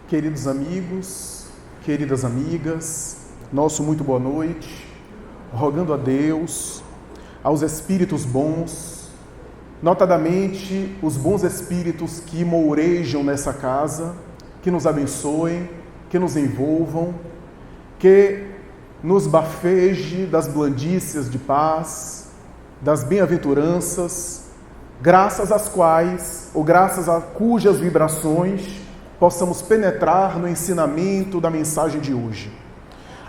Queridos amigos, queridas amigas, nosso muito boa noite, rogando a Deus, aos espíritos bons, notadamente os bons espíritos que mourejam nessa casa, que nos abençoem, que nos envolvam, que nos bafeje das blandícias de paz, das bem-aventuranças, graças às quais, ou graças a cujas vibrações, possamos penetrar no ensinamento da mensagem de hoje.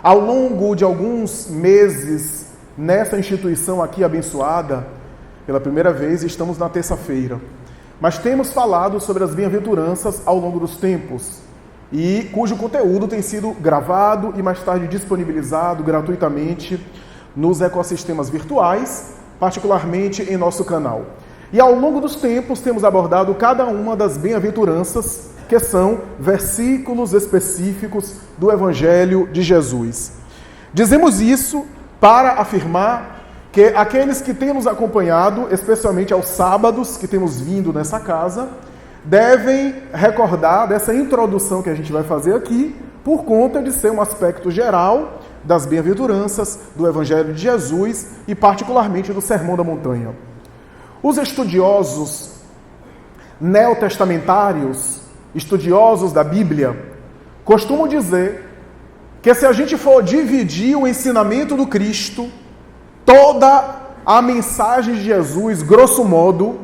Ao longo de alguns meses, nessa instituição aqui abençoada, pela primeira vez estamos na terça-feira, mas temos falado sobre as bem-aventuranças ao longo dos tempos, e cujo conteúdo tem sido gravado e mais tarde disponibilizado gratuitamente nos ecossistemas virtuais, particularmente em nosso canal. E ao longo dos tempos temos abordado cada uma das bem-aventuranças, que são versículos específicos do Evangelho de Jesus. Dizemos isso para afirmar que aqueles que têm nos acompanhado, especialmente aos sábados que temos vindo nessa casa, devem recordar dessa introdução que a gente vai fazer aqui, por conta de ser um aspecto geral das bem-aventuranças, do Evangelho de Jesus e particularmente do Sermão da Montanha. Os estudiosos neotestamentários, estudiosos da Bíblia, costumam dizer que se a gente for dividir o ensinamento do Cristo, toda a mensagem de Jesus, grosso modo,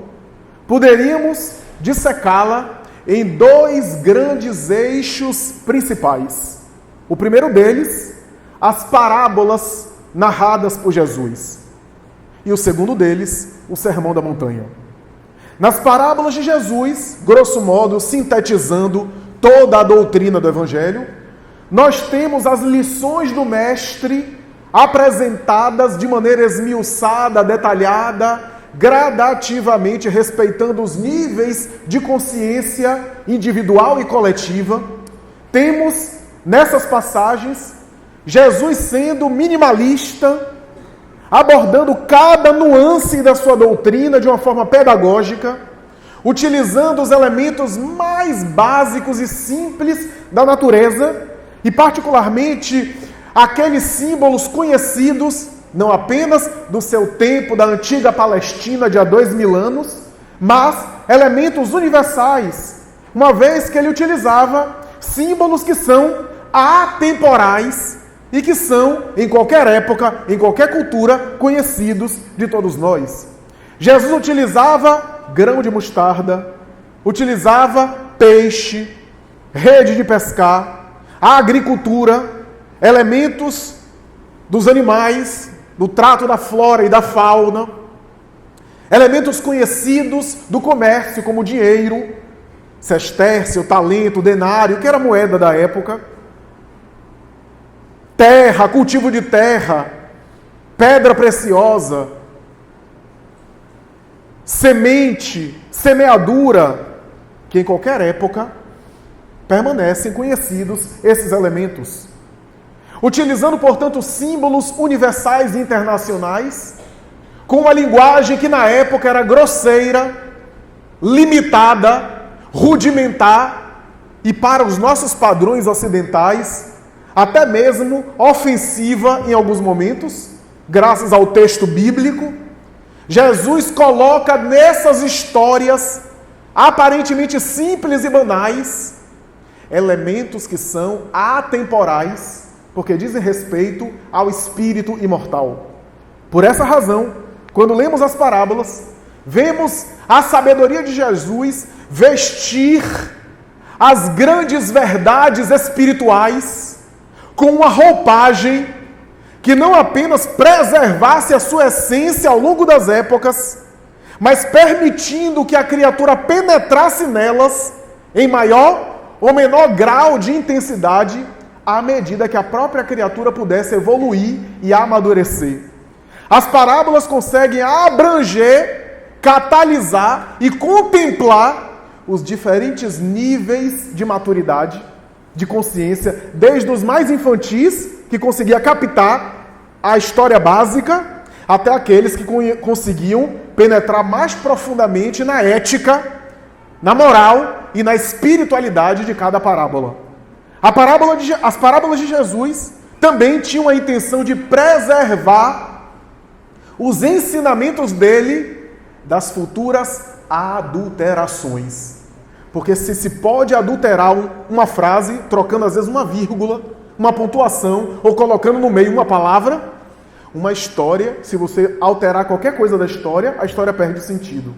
poderíamos dissecá-la em dois grandes eixos principais. O primeiro deles, as parábolas narradas por Jesus. E o segundo deles, o Sermão da Montanha. Nas parábolas de Jesus, grosso modo, sintetizando toda a doutrina do Evangelho, nós temos as lições do Mestre apresentadas de maneira esmiuçada, detalhada, gradativamente, respeitando os níveis de consciência individual e coletiva. Temos, nessas passagens, Jesus sendo minimalista, abordando cada nuance da sua doutrina de uma forma pedagógica, utilizando os elementos mais básicos e simples da natureza, e particularmente aqueles símbolos conhecidos, não apenas do seu tempo, da antiga Palestina de há 2000 anos, mas elementos universais, uma vez que ele utilizava símbolos que são atemporais, e que são, em qualquer época, em qualquer cultura, conhecidos de todos nós. Jesus utilizava grão de mostarda, utilizava peixe, rede de pescar, a agricultura, elementos dos animais, do trato da flora e da fauna, elementos conhecidos do comércio, como dinheiro, sestércio, talento, denário, que era a moeda da época, terra, cultivo de terra, pedra preciosa, semente, semeadura, que em qualquer época permanecem conhecidos esses elementos. Utilizando, portanto, símbolos universais e internacionais, com uma linguagem que na época era grosseira, limitada, rudimentar e, para os nossos padrões ocidentais, até mesmo ofensiva em alguns momentos, graças ao texto bíblico. Jesus coloca nessas histórias, aparentemente simples e banais, elementos que são atemporais, porque dizem respeito ao espírito imortal. Por essa razão, quando lemos as parábolas, vemos a sabedoria de Jesus vestir as grandes verdades espirituais com uma roupagem que não apenas preservasse a sua essência ao longo das épocas, mas permitindo que a criatura penetrasse nelas em maior ou menor grau de intensidade, à medida que a própria criatura pudesse evoluir e amadurecer. As parábolas conseguem abranger, catalisar e contemplar os diferentes níveis de maturidade, de consciência, desde os mais infantis, que conseguia captar a história básica, até aqueles que conseguiam penetrar mais profundamente na ética, na moral e na espiritualidade de cada parábola. As parábolas de Jesus também tinham a intenção de preservar os ensinamentos dele das futuras adulterações. Porque se pode adulterar uma frase, trocando às vezes uma vírgula, uma pontuação, ou colocando no meio uma palavra, uma história, se você alterar qualquer coisa da história, a história perde sentido.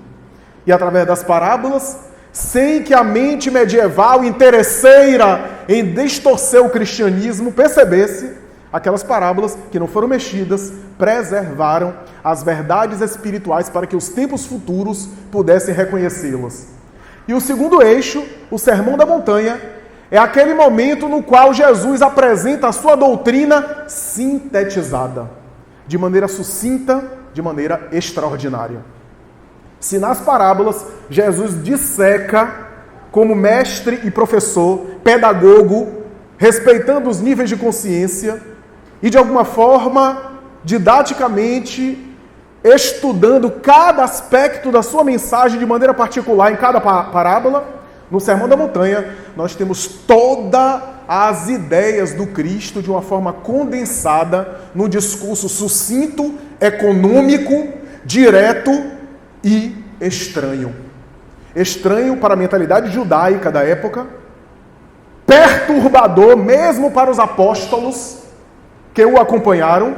E através das parábolas, sem que a mente medieval interesseira em distorcer o cristianismo percebesse, aquelas parábolas que não foram mexidas preservaram as verdades espirituais para que os tempos futuros pudessem reconhecê-las. E o segundo eixo, o Sermão da Montanha, é aquele momento no qual Jesus apresenta a sua doutrina sintetizada, de maneira sucinta, de maneira extraordinária. Se nas parábolas Jesus disseca como mestre e professor, pedagogo, respeitando os níveis de consciência e de alguma forma, didaticamente, estudando cada aspecto da sua mensagem de maneira particular em cada parábola, no Sermão da Montanha nós temos todas as ideias do Cristo de uma forma condensada, num discurso sucinto, econômico, direto e estranho. Estranho para a mentalidade judaica da época, perturbador mesmo para os apóstolos que o acompanharam,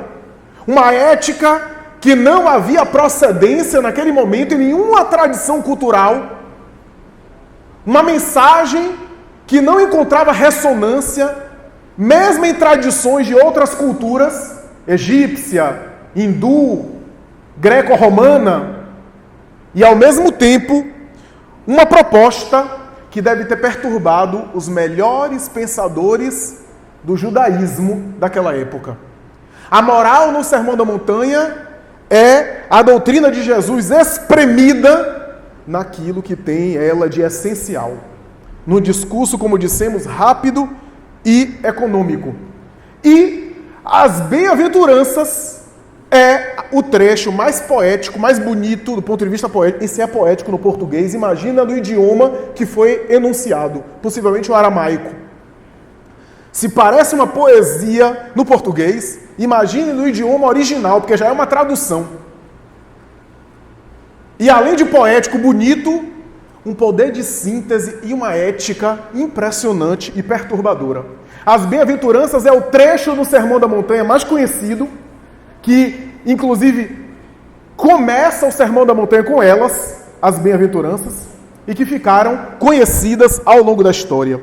uma ética que não havia procedência naquele momento em nenhuma tradição cultural, uma mensagem que não encontrava ressonância, mesmo em tradições de outras culturas, egípcia, hindu, greco-romana, e ao mesmo tempo, uma proposta que deve ter perturbado os melhores pensadores do judaísmo daquela época. A moral no Sermão da Montanha é a doutrina de Jesus espremida naquilo que tem ela de essencial. No discurso, como dissemos, rápido e econômico. E as bem-aventuranças é o trecho mais poético, mais bonito do ponto de vista poético. Esse é poético no português, imagina no idioma que foi enunciado, possivelmente o aramaico. Se parece uma poesia no português, imagine no idioma original, porque já é uma tradução. E além de poético, bonito, um poder de síntese e uma ética impressionante e perturbadora. As bem-aventuranças é o trecho do Sermão da Montanha mais conhecido, que inclusive começa o Sermão da Montanha com elas, as bem-aventuranças, e que ficaram conhecidas ao longo da história.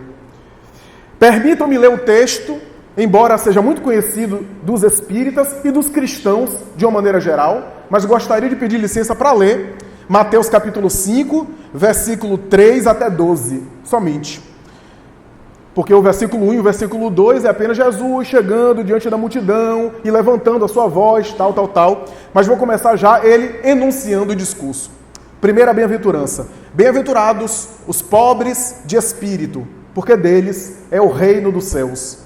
Permitam-me ler o texto, embora seja muito conhecido dos espíritas e dos cristãos de uma maneira geral, mas gostaria de pedir licença para ler Mateus capítulo 5, versículo 3 até 12, somente. Porque o versículo 1 e o versículo 2 é apenas Jesus chegando diante da multidão e levantando a sua voz, tal. Mas vou começar já ele enunciando o discurso. Primeira bem-aventurança. Bem-aventurados os pobres de espírito, porque deles é o reino dos céus.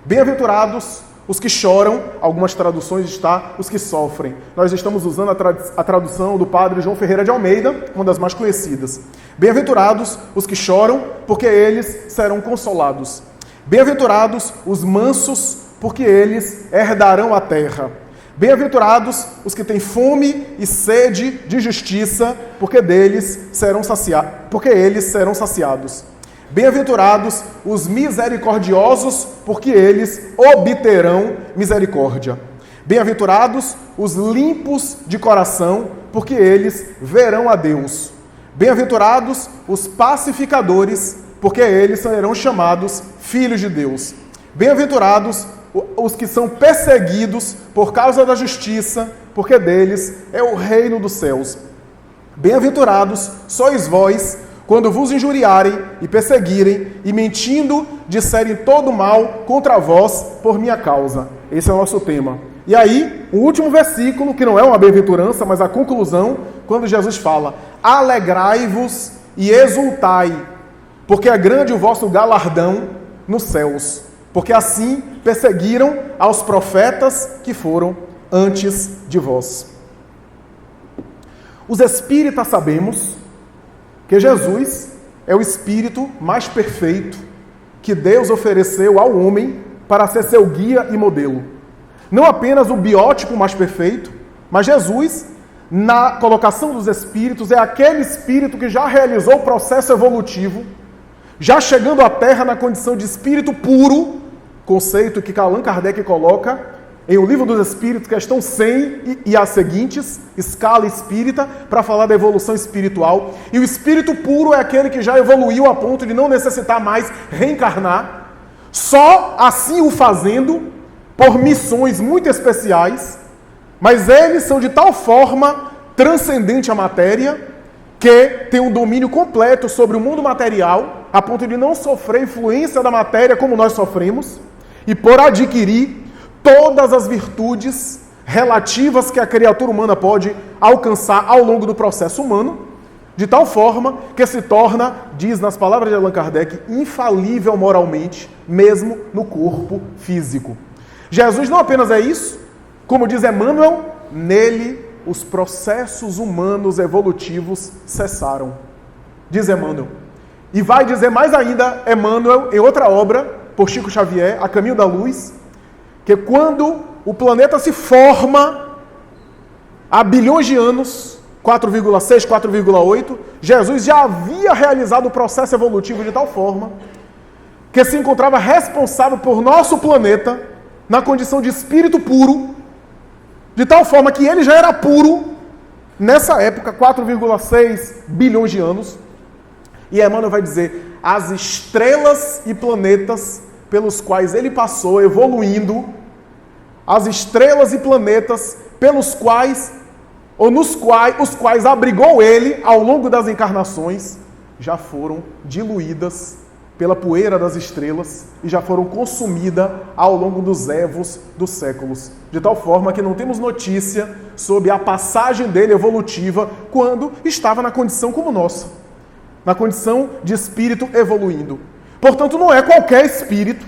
Bem-aventurados os que choram, algumas traduções está, os que sofrem. Nós estamos usando a tradução do padre João Ferreira de Almeida, uma das mais conhecidas. Bem-aventurados os que choram, porque eles serão consolados. Bem-aventurados os mansos, porque eles herdarão a terra. Bem-aventurados os que têm fome e sede de justiça, porque eles serão saciados. Bem-aventurados os misericordiosos, porque eles obterão misericórdia. Bem-aventurados os limpos de coração, porque eles verão a Deus. Bem-aventurados os pacificadores, porque eles serão chamados filhos de Deus. Bem-aventurados os que são perseguidos por causa da justiça, porque deles é o reino dos céus. Bem-aventurados sois vós, quando vos injuriarem e perseguirem, e mentindo, disserem todo mal contra vós por minha causa. Esse é o nosso tema. E aí, o último versículo, que não é uma bem-aventurança, mas a conclusão, quando Jesus fala: alegrai-vos e exultai, porque é grande o vosso galardão nos céus. Porque assim perseguiram aos profetas que foram antes de vós. Os espíritas sabemos que Jesus é o espírito mais perfeito que Deus ofereceu ao homem para ser seu guia e modelo. Não apenas o biótipo mais perfeito, mas Jesus, na colocação dos espíritos, é aquele espírito que já realizou o processo evolutivo, já chegando à Terra na condição de espírito puro, conceito que Allan Kardec coloca em O Livro dos Espíritos, questão 100 e as seguintes, escala espírita, para falar da evolução espiritual. E o espírito puro é aquele que já evoluiu a ponto de não necessitar mais reencarnar, só assim o fazendo por missões muito especiais, mas eles são de tal forma transcendente à matéria que tem um domínio completo sobre o mundo material, a ponto de não sofrer influência da matéria como nós sofremos, e por adquirir todas as virtudes relativas que a criatura humana pode alcançar ao longo do processo humano, de tal forma que se torna, diz nas palavras de Allan Kardec, infalível moralmente, mesmo no corpo físico. Jesus não apenas é isso, como diz Emmanuel, nele os processos humanos evolutivos cessaram. Diz Emmanuel. E vai dizer mais ainda Emmanuel em outra obra, por Chico Xavier, A Caminho da Luz, que quando o planeta se forma há bilhões de anos, 4,6, 4,8, Jesus já havia realizado o processo evolutivo de tal forma que se encontrava responsável por nosso planeta na condição de espírito puro, de tal forma que ele já era puro nessa época, 4,6 bilhões de anos. E Emmanuel vai dizer, as estrelas e planetas pelos quais ele passou evoluindo, as estrelas e planetas pelos quais, ou nos quais, os quais abrigou ele ao longo das encarnações, já foram diluídas pela poeira das estrelas e já foram consumidas ao longo dos évos dos séculos. De tal forma que não temos notícia sobre a passagem dele evolutiva quando estava na condição como nossa, na condição de espírito evoluindo. Portanto, não é qualquer espírito.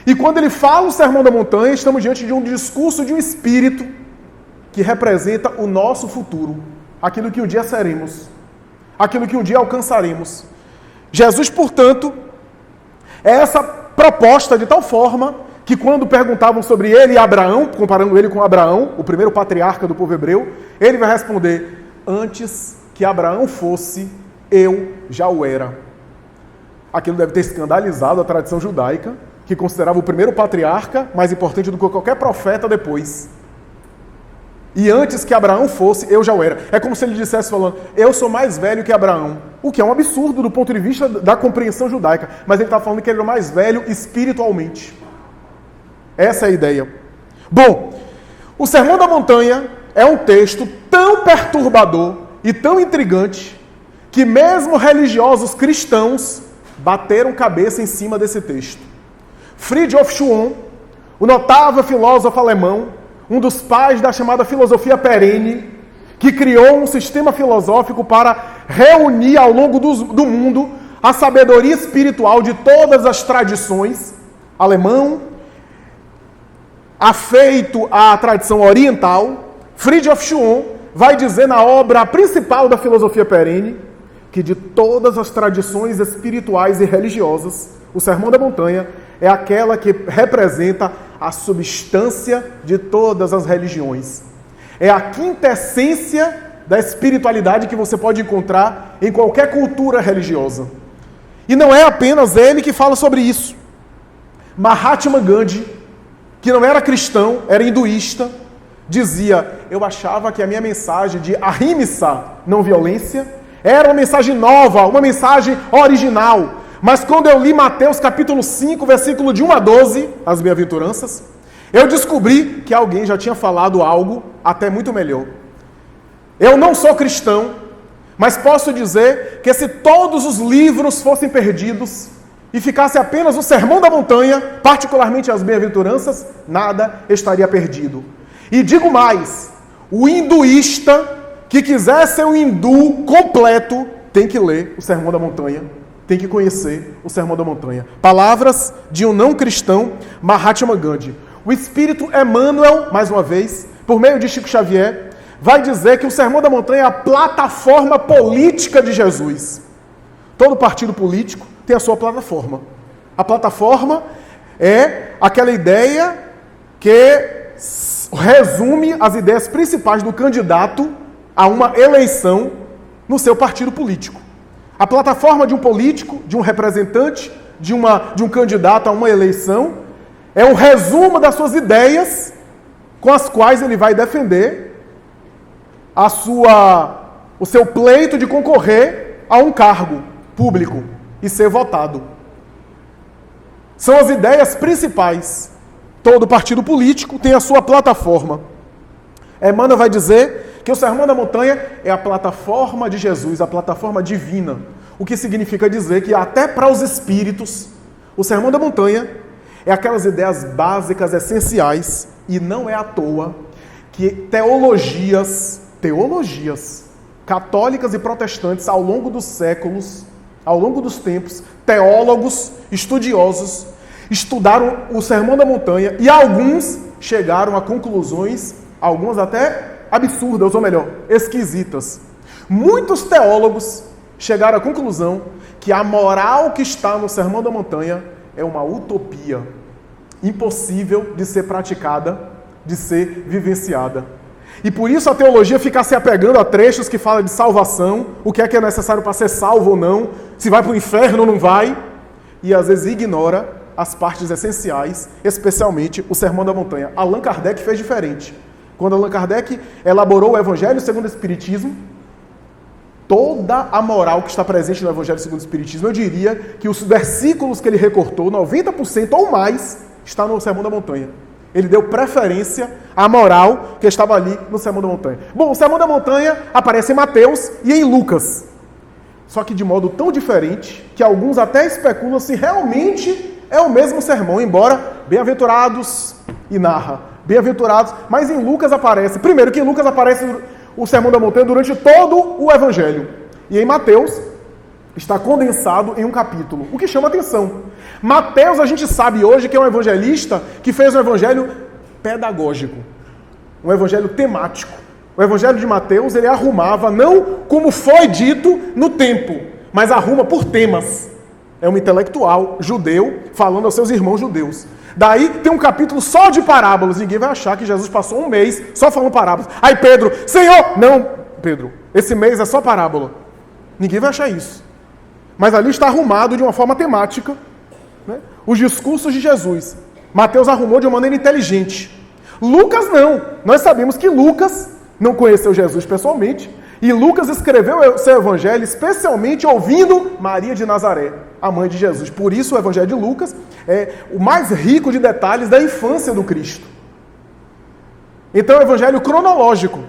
E quando ele fala o Sermão da Montanha, estamos diante de um discurso de um espírito que representa o nosso futuro, aquilo que um dia seremos, aquilo que um dia alcançaremos. Jesus, portanto, é essa proposta de tal forma que quando perguntavam sobre ele e Abraão, comparando ele com Abraão, o primeiro patriarca do povo hebreu, ele vai responder, antes que Abraão fosse, eu já o era. Aquilo deve ter escandalizado a tradição judaica, que considerava o primeiro patriarca mais importante do que qualquer profeta depois. E antes que Abraão fosse, eu já o era. É como se ele dissesse falando, eu sou mais velho que Abraão. O que é um absurdo do ponto de vista da compreensão judaica. Mas ele está falando que ele era mais velho espiritualmente. Essa é a ideia. Bom, o Sermão da Montanha é um texto tão perturbador e tão intrigante que mesmo religiosos cristãos bateram cabeça em cima desse texto. Friedrich Schwann, o notável filósofo alemão, um dos pais da chamada filosofia perene, que criou um sistema filosófico para reunir ao longo do mundo a sabedoria espiritual de todas as tradições, alemão, afeito à tradição oriental. Friedrich Schwann vai dizer na obra principal da filosofia perene que de todas as tradições espirituais e religiosas, o Sermão da Montanha é aquela que representa a substância de todas as religiões. É a quintessência da espiritualidade que você pode encontrar em qualquer cultura religiosa. E não é apenas ele que fala sobre isso. Mahatma Gandhi, que não era cristão, era hinduísta, dizia, eu achava que a minha mensagem de ahimsa, não violência, era uma mensagem nova, uma mensagem original. Mas quando eu li Mateus capítulo 5, versículo de 1 a 12, as bem-aventuranças, eu descobri que alguém já tinha falado algo até muito melhor. Eu não sou cristão, mas posso dizer que se todos os livros fossem perdidos e ficasse apenas o Sermão da Montanha, particularmente as bem-aventuranças, nada estaria perdido. E digo mais, o hinduísta que quiser ser um hindu completo tem que ler o Sermão da Montanha. Tem que conhecer o Sermão da Montanha. Palavras de um não cristão, Mahatma Gandhi. O Espírito Emmanuel, mais uma vez, por meio de Chico Xavier, vai dizer que o Sermão da Montanha é a plataforma política de Jesus. Todo partido político tem a sua plataforma. A plataforma é aquela ideia que resume as ideias principais do candidato a uma eleição no seu partido político. A plataforma de um político, de um representante, de um candidato a uma eleição, é um resumo das suas ideias com as quais ele vai defender o seu pleito de concorrer a um cargo público e ser votado. São as ideias principais. Todo partido político tem a sua plataforma. Emmanuel vai dizer que o Sermão da Montanha é a plataforma de Jesus, a plataforma divina. O que significa dizer que até para os espíritos, o Sermão da Montanha é aquelas ideias básicas, essenciais, e não é à toa que teologias católicas e protestantes ao longo dos séculos, ao longo dos tempos, teólogos, estudiosos, estudaram o Sermão da Montanha e alguns chegaram a conclusões, algumas até absurdas, ou melhor, esquisitas. Muitos teólogos chegaram à conclusão que a moral que está no Sermão da Montanha é uma utopia, impossível de ser praticada, de ser vivenciada. E por isso a teologia fica se apegando a trechos que falam de salvação, o que é necessário para ser salvo ou não, se vai para o inferno ou não vai, e às vezes ignora as partes essenciais, especialmente o Sermão da Montanha. Allan Kardec fez diferente. Quando Allan Kardec elaborou o Evangelho segundo o Espiritismo, toda a moral que está presente no Evangelho segundo o Espiritismo, eu diria que os versículos que ele recortou, 90% ou mais, está no Sermão da Montanha. Ele deu preferência à moral que estava ali no Sermão da Montanha. Bom, o Sermão da Montanha aparece em Mateus e em Lucas. Só que de modo tão diferente que alguns até especulam se realmente é o mesmo sermão, embora bem-aventurados e narra. Bem-aventurados, mas em Lucas aparece, primeiro que em Lucas aparece o Sermão da Montanha durante todo o Evangelho. E em Mateus está condensado em um capítulo, o que chama atenção. Mateus, a gente sabe hoje que é um evangelista que fez um evangelho pedagógico, um evangelho temático. O evangelho de Mateus, ele arrumava, não como foi dito no tempo, mas arruma por temas. É um intelectual judeu falando aos seus irmãos judeus. Daí tem um capítulo só de parábolas. Ninguém vai achar que Jesus passou um mês só falando parábolas. Aí Pedro, Senhor! Não, Pedro, esse mês é só parábola. Ninguém vai achar isso. Mas ali está arrumado de uma forma temática, né, os discursos de Jesus. Mateus arrumou de uma maneira inteligente. Lucas não. Nós sabemos que Lucas não conheceu Jesus pessoalmente. E Lucas escreveu o seu evangelho especialmente ouvindo Maria de Nazaré, a mãe de Jesus. Por isso o evangelho de Lucas é o mais rico de detalhes da infância do Cristo. Então é um evangelho cronológico.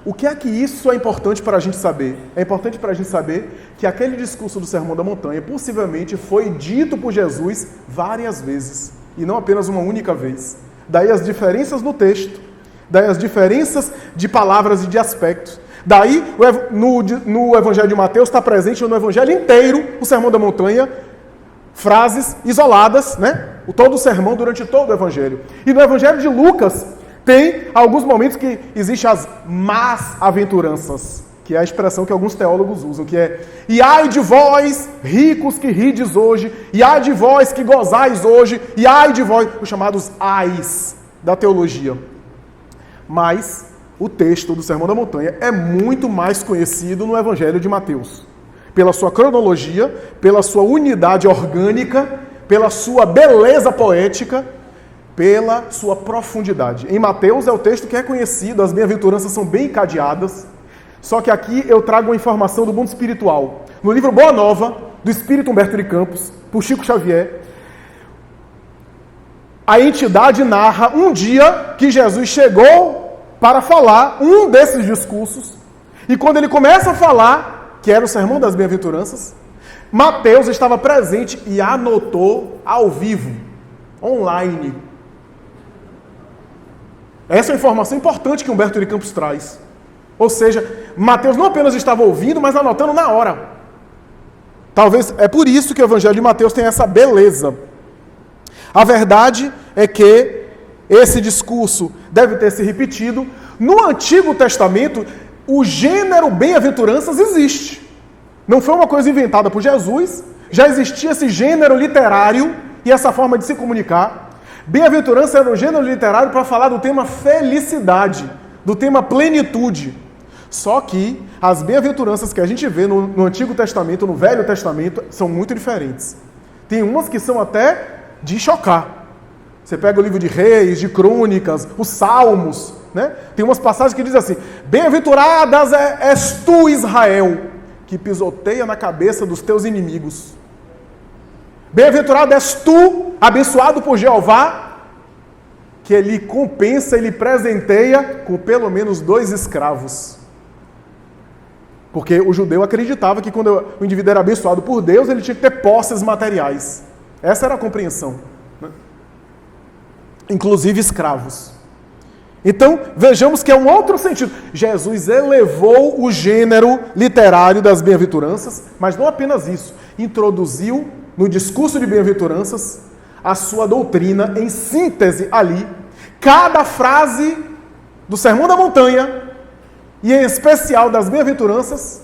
O que é que isso é importante para a gente saber? É importante para a gente saber que aquele discurso do Sermão da Montanha possivelmente foi dito por Jesus várias vezes, e não apenas uma única vez. Daí as diferenças no texto, daí as diferenças de palavras e de aspectos. Daí, no Evangelho de Mateus está presente no Evangelho inteiro, o Sermão da Montanha, frases isoladas, né? Todo o sermão durante todo o Evangelho. E no Evangelho de Lucas tem alguns momentos que existem as más aventuranças, que é a expressão que alguns teólogos usam, que é: e ai de vós, ricos que rides hoje, e ai de vós que gozais hoje, e ai de vós, os chamados ais da teologia. Mas o texto do Sermão da Montanha é muito mais conhecido no Evangelho de Mateus, pela sua cronologia, pela sua unidade orgânica, pela sua beleza poética, pela sua profundidade. Em Mateus é o texto que é conhecido, as bem-aventuranças são bem encadeadas, só que aqui eu trago uma informação do mundo espiritual. No livro Boa Nova, do Espírito Humberto de Campos, por Chico Xavier, a entidade narra um dia que Jesus chegou para falar um desses discursos, e quando ele começa a falar, que era o Sermão das Bem-aventuranças, Mateus estava presente e anotou ao vivo, online. Essa é uma informação importante que Humberto de Campos traz. Ou seja, Mateus não apenas estava ouvindo, mas anotando na hora. Talvez é por isso que o Evangelho de Mateus tem essa beleza. A verdade é que esse discurso deve ter se repetido. No Antigo Testamento, o gênero bem-aventuranças existe. Não foi uma coisa inventada por Jesus, já existia esse gênero literário e essa forma de se comunicar. Bem-aventurança era um gênero literário para falar do tema felicidade, do tema plenitude. Só que as bem-aventuranças que a gente vê no Antigo Testamento, no Velho Testamento, são muito diferentes. Tem umas que são até de chocar. Você pega o livro de Reis, de Crônicas, os Salmos, né? Tem umas passagens que dizem assim: bem-aventuradas és tu, Israel, que pisoteia na cabeça dos teus inimigos. Bem-aventurado és tu, abençoado por Jeová, que ele compensa, ele presenteia com pelo menos 2 escravos. Porque o judeu acreditava que quando o indivíduo era abençoado por Deus, ele tinha que ter posses materiais. Essa era a compreensão, né? Inclusive escravos. Então, vejamos que é um outro sentido. Jesus elevou o gênero literário das bem-aventuranças, mas não apenas isso. Introduziu no discurso de bem-aventuranças a sua doutrina em síntese ali. Cada frase do Sermão da Montanha, e em especial das bem-aventuranças,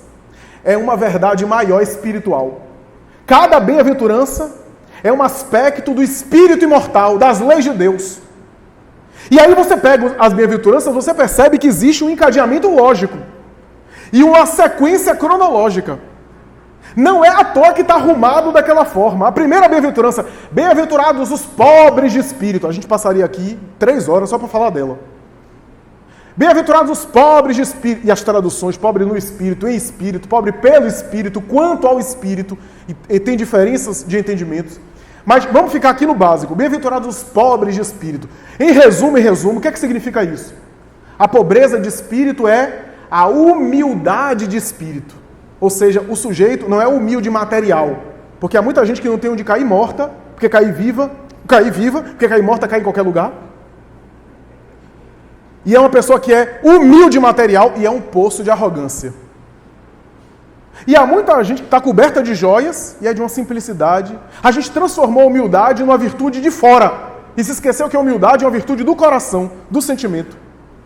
é uma verdade maior espiritual. Cada bem-aventurança é um aspecto do espírito imortal, das leis de Deus. E aí você pega as bem-aventuranças, você percebe que existe um encadeamento lógico e uma sequência cronológica. Não é à toa que está arrumado daquela forma. A primeira bem-aventurança: bem-aventurados os pobres de espírito. A gente passaria aqui 3 horas só para falar dela. Bem-aventurados os pobres de espírito. E as traduções: pobre no espírito, em espírito, pobre pelo espírito, quanto ao espírito. E tem diferenças de entendimentos. Mas vamos ficar aqui no básico. Bem-aventurados os pobres de espírito. Em resumo, o que é que significa isso? A pobreza de espírito é a humildade de espírito. Ou seja, o sujeito não é humilde material. Porque há muita gente que não tem onde cair morta, porque cair viva, porque cair morta cai em qualquer lugar. E é uma pessoa que é humilde material e é um poço de arrogância. E há muita gente que está coberta de joias e é de uma simplicidade. A gente transformou a humildade numa virtude de fora e se esqueceu que a humildade é uma virtude do coração, do sentimento.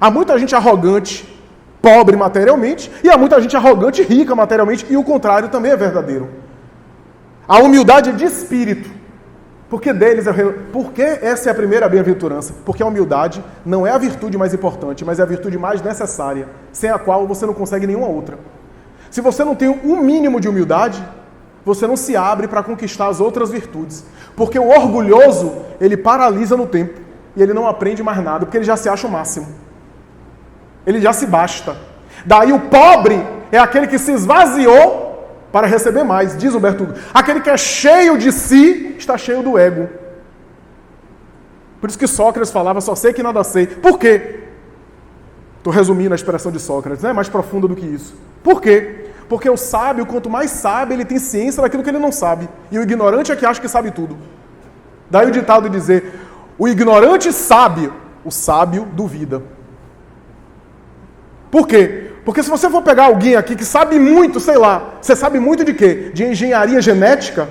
Há muita gente arrogante, pobre materialmente, e há muita gente arrogante e rica materialmente, e o contrário também é verdadeiro. A humildade é de espírito, porque deles Por que essa é a primeira bem-aventurança? Porque a humildade não é a virtude mais importante, mas é a virtude mais necessária, sem a qual você não consegue nenhuma outra. Se você não tem um mínimo de humildade, você não se abre para conquistar as outras virtudes. Porque o orgulhoso, ele paralisa no tempo, e ele não aprende mais nada, porque ele já se acha o máximo. Ele já se basta. Daí o pobre é aquele que se esvaziou para receber mais, diz Humberto Hugo. Aquele que é cheio de si, está cheio do ego. Por isso que Sócrates falava: só sei que nada sei. Por quê? Estou resumindo a expressão de Sócrates, não é mais profunda do que isso. Por quê? Porque o sábio, quanto mais sabe, ele tem ciência daquilo que ele não sabe. E o ignorante é que acha que sabe tudo. Daí o ditado de dizer: o ignorante sabe, o sábio duvida. Por quê? Porque se você for pegar alguém aqui que sabe muito, sei lá, você sabe muito de quê? De engenharia genética?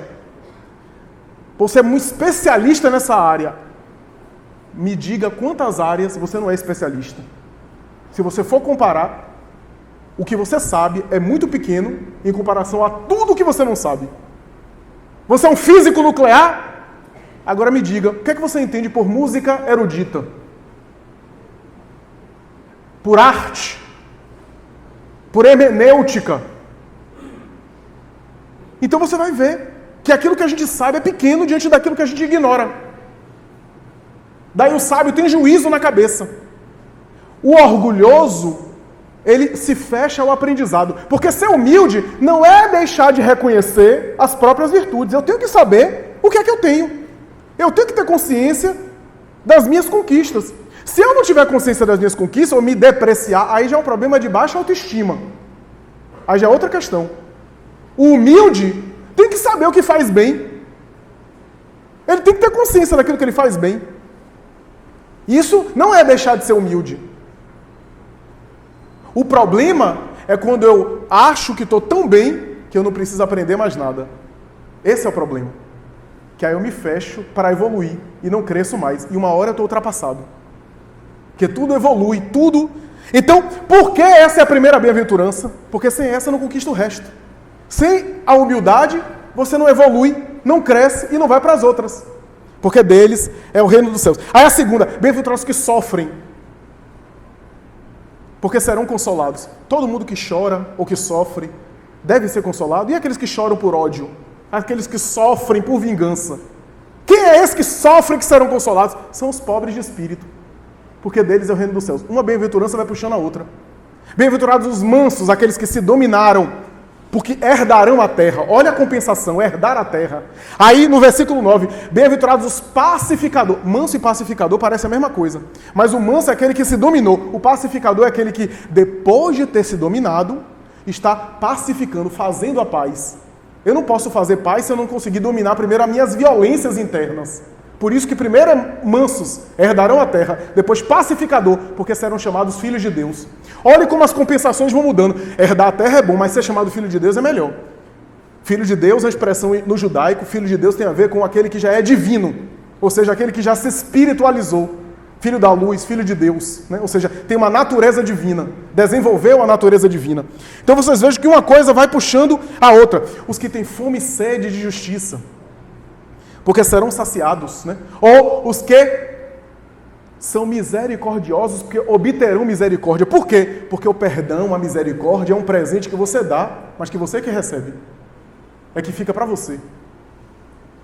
Você é muito especialista nessa área. Me diga quantas áreas você não é especialista. Se você for comparar, o que você sabe é muito pequeno em comparação a tudo que você não sabe. Você é um físico nuclear? Agora me diga, o que é que você entende por música erudita? Por arte? Por hermenêutica? Então você vai ver que aquilo que a gente sabe é pequeno diante daquilo que a gente ignora. Daí o sábio tem juízo na cabeça. O orgulhoso, ele se fecha ao aprendizado. Porque ser humilde não é deixar de reconhecer as próprias virtudes. Eu tenho que saber o que é que eu tenho. Eu tenho que ter consciência das minhas conquistas. Se eu não tiver consciência das minhas conquistas, ou me depreciar, aí já é um problema de baixa autoestima. Aí já é outra questão. O humilde tem que saber o que faz bem. Ele tem que ter consciência daquilo que ele faz bem. Isso não é deixar de ser humilde. O problema é quando eu acho que estou tão bem que eu não preciso aprender mais nada. Esse é o problema. Que aí eu me fecho para evoluir e não cresço mais. E uma hora eu estou ultrapassado. Porque tudo evolui, tudo... Então, por que essa é a primeira bem-aventurança? Porque sem essa não conquista o resto. Sem a humildade, você não evolui, não cresce e não vai para as outras. porque deles é o reino dos céus. Aí a segunda, bem-aventurados que sofrem, porque serão consolados. Todo mundo que chora ou que sofre deve ser consolado. E aqueles que choram por ódio? Aqueles que sofrem por vingança? Quem é esse que sofre que serão consolados? São os pobres de espírito, porque deles é o reino dos céus. Uma bem-aventurança vai puxando a outra. Bem-aventurados os mansos, aqueles que se dominaram, porque herdarão a terra. Olha a compensação, herdar a terra. Aí no versículo 9, bem-aventurados os pacificadores. Manso e pacificador parece a mesma coisa, mas o manso é aquele que se dominou. O pacificador é aquele que, depois de ter se dominado, está pacificando, fazendo a paz. Eu não posso fazer paz se eu não conseguir dominar primeiro as minhas violências internas. Por isso que primeiro é mansos, herdarão a terra, depois pacificador, porque serão chamados filhos de Deus. Olhe como as compensações vão mudando. Herdar a terra é bom, mas ser chamado filho de Deus é melhor. Filho de Deus, a expressão no judaico, filho de Deus tem a ver com aquele que já é divino, ou seja, aquele que já se espiritualizou. Filho da luz, filho de Deus, né? Ou seja, tem uma natureza divina, desenvolveu a natureza divina. Então vocês vejam que uma coisa vai puxando a outra. Os que têm fome e sede de justiça, porque serão saciados, né? Ou os que são misericordiosos, porque obterão misericórdia. Por quê? Porque o perdão, a misericórdia é um presente que você dá, mas que você que recebe. É que fica para você.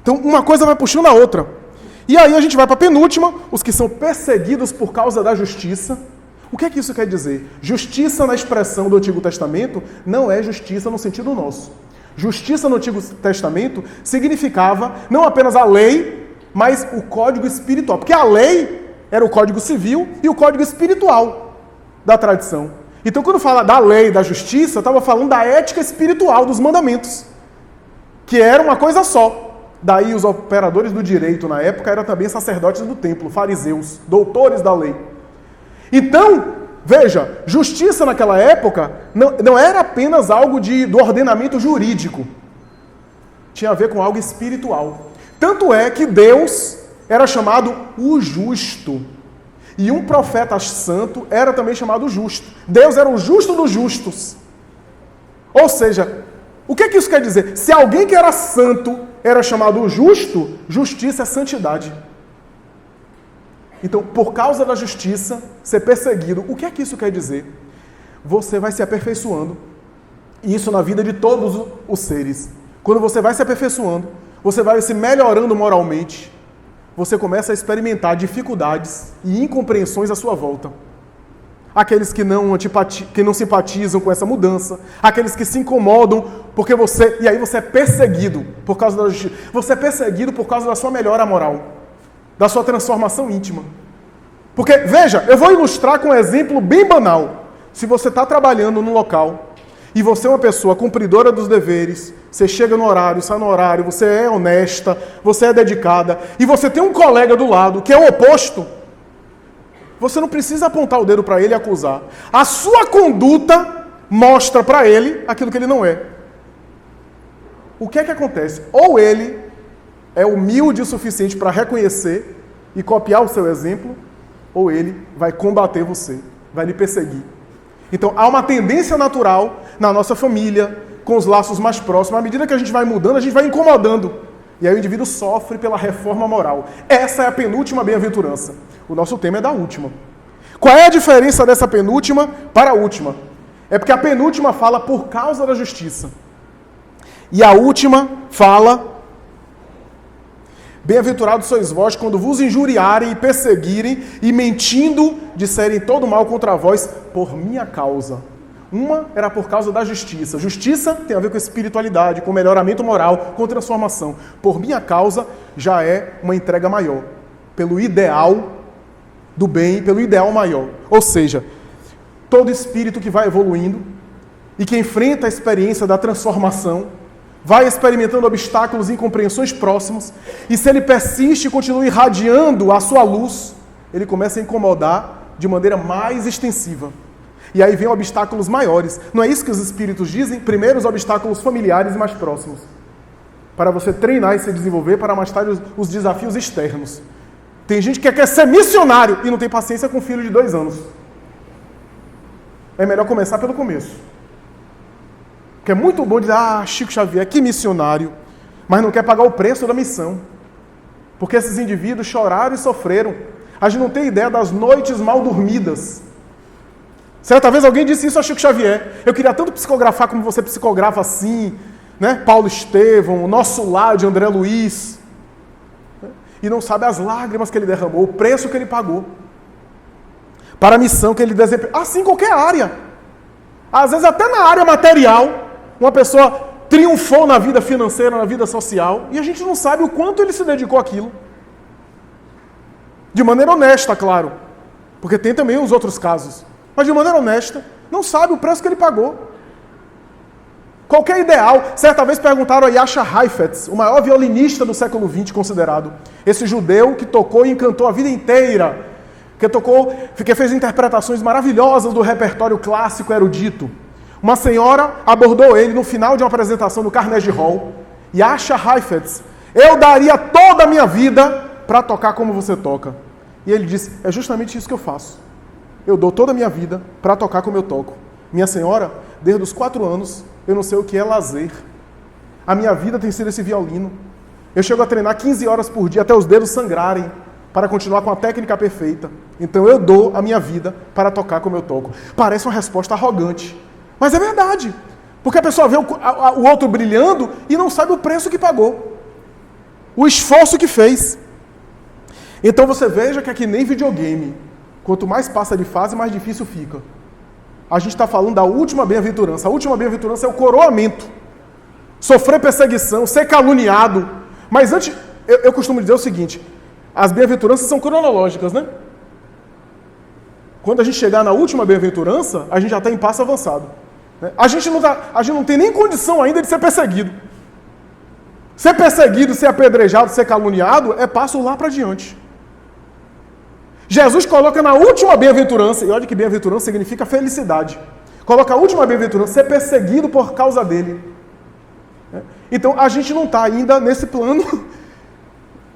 Então uma coisa vai puxando a outra. E aí a gente vai para a penúltima, os que são perseguidos por causa da justiça. O que é que isso quer dizer? Justiça na expressão do Antigo Testamento não é justiça no sentido nosso. Justiça no Antigo Testamento significava não apenas a lei, mas o código espiritual. Porque a lei era o código civil e o código espiritual da tradição. Então quando fala da lei, da justiça, estava falando da ética espiritual, dos mandamentos, que era uma coisa só. Daí os operadores do direito na época eram também sacerdotes do templo, fariseus, doutores da lei. Então, veja, justiça naquela época não era apenas algo do ordenamento jurídico. Tinha a ver com algo espiritual. Tanto é que Deus era chamado o justo. E um profeta santo era também chamado justo. Deus era o justo dos justos. Ou seja, o que isso quer dizer? Se alguém que era santo era chamado justo, justiça é santidade. Então, por causa da justiça, ser perseguido, o que é que isso quer dizer? Você vai se aperfeiçoando. E isso na vida de todos os seres. Quando você vai se aperfeiçoando, você vai se melhorando moralmente, você começa a experimentar dificuldades e incompreensões à sua volta. Aqueles que não simpatizam com essa mudança, aqueles que se incomodam porque e aí você é perseguido por causa da justiça. Você é perseguido por causa da sua melhora moral, da sua transformação íntima. Porque, veja, eu vou ilustrar com um exemplo bem banal. Se você está trabalhando num local e você é uma pessoa cumpridora dos deveres, você chega no horário, sai no horário, você é honesta, você é dedicada, e você tem um colega do lado que é o oposto, você não precisa apontar o dedo para ele e acusar. A sua conduta mostra para ele aquilo que ele não é. O que é que acontece? Ou ele é humilde o suficiente para reconhecer e copiar o seu exemplo, ou ele vai combater você, vai lhe perseguir. Então, há uma tendência natural na nossa família, com os laços mais próximos. À medida que a gente vai mudando, a gente vai incomodando. E aí o indivíduo sofre pela reforma moral. Essa é a penúltima bem-aventurança. O nosso tema é da última. Qual é a diferença dessa penúltima para a última? É porque a penúltima fala por causa da justiça. E a última fala: bem-aventurados sois vós quando vos injuriarem e perseguirem e mentindo disserem todo mal contra vós por minha causa. Uma era por causa da justiça. Justiça tem a ver com espiritualidade, com melhoramento moral, com transformação. Por minha causa já é uma entrega maior, pelo ideal do bem, pelo ideal maior. Ou seja, todo espírito que vai evoluindo e que enfrenta a experiência da transformação, vai experimentando obstáculos e incompreensões próximos, e se ele persiste e continua irradiando a sua luz, ele começa a incomodar de maneira mais extensiva. E aí vem obstáculos maiores. Não é isso que os espíritos dizem? Primeiro os obstáculos familiares e mais próximos, para você treinar e se desenvolver para mais tarde os desafios externos. Tem gente que quer ser missionário e não tem paciência com um filho de 2 anos. É melhor começar pelo começo. Porque é muito bom dizer, Chico Xavier, que missionário, mas não quer pagar o preço da missão. Porque esses indivíduos choraram e sofreram. A gente não tem ideia das noites mal dormidas. Certa vez alguém disse isso a Chico Xavier. Eu queria tanto psicografar como você psicografa assim, né? Paulo Estevão, o Nosso Lar de André Luiz. E não sabe as lágrimas que ele derramou, o preço que ele pagou. Para a missão que ele desempenhou. Assim, qualquer área. Às vezes até na área material, uma pessoa triunfou na vida financeira, na vida social, e a gente não sabe o quanto ele se dedicou àquilo. De maneira honesta, claro. Porque tem também os outros casos. Mas de maneira honesta, não sabe o preço que ele pagou. Qualquer ideal. Certa vez perguntaram a Jascha Heifetz, o maior violinista do século XX considerado. Esse judeu que tocou e encantou a vida inteira. Que fez interpretações maravilhosas do repertório clássico erudito. Uma senhora abordou ele no final de uma apresentação no Carnegie Hall. Jascha Heifetz, eu daria toda a minha vida para tocar como você toca. E ele disse, é justamente isso que eu faço. Eu dou toda a minha vida para tocar como eu toco. Minha senhora, desde os 4 anos, eu não sei o que é lazer. A minha vida tem sido esse violino. Eu chego a treinar 15 horas por dia até os dedos sangrarem para continuar com a técnica perfeita. Então eu dou a minha vida para tocar como eu toco. Parece uma resposta arrogante, mas é verdade. Porque a pessoa vê o outro brilhando e não sabe o preço que pagou. O esforço que fez. Então você veja que é que nem videogame. Quanto mais passa de fase, mais difícil fica. A gente está falando da última bem-aventurança. A última bem-aventurança é o coroamento. Sofrer perseguição, ser caluniado. Mas antes, eu costumo dizer o seguinte, as bem-aventuranças são cronológicas, né? Quando a gente chegar na última bem-aventurança, a gente já está em passo avançado. Né? A gente não tem nem condição ainda de ser perseguido. Ser perseguido, ser apedrejado, ser caluniado, é passo lá para diante. Jesus coloca na última bem-aventurança, e olha que bem-aventurança significa felicidade. Coloca a última bem-aventurança, ser perseguido por causa dele. Então, a gente não está ainda nesse plano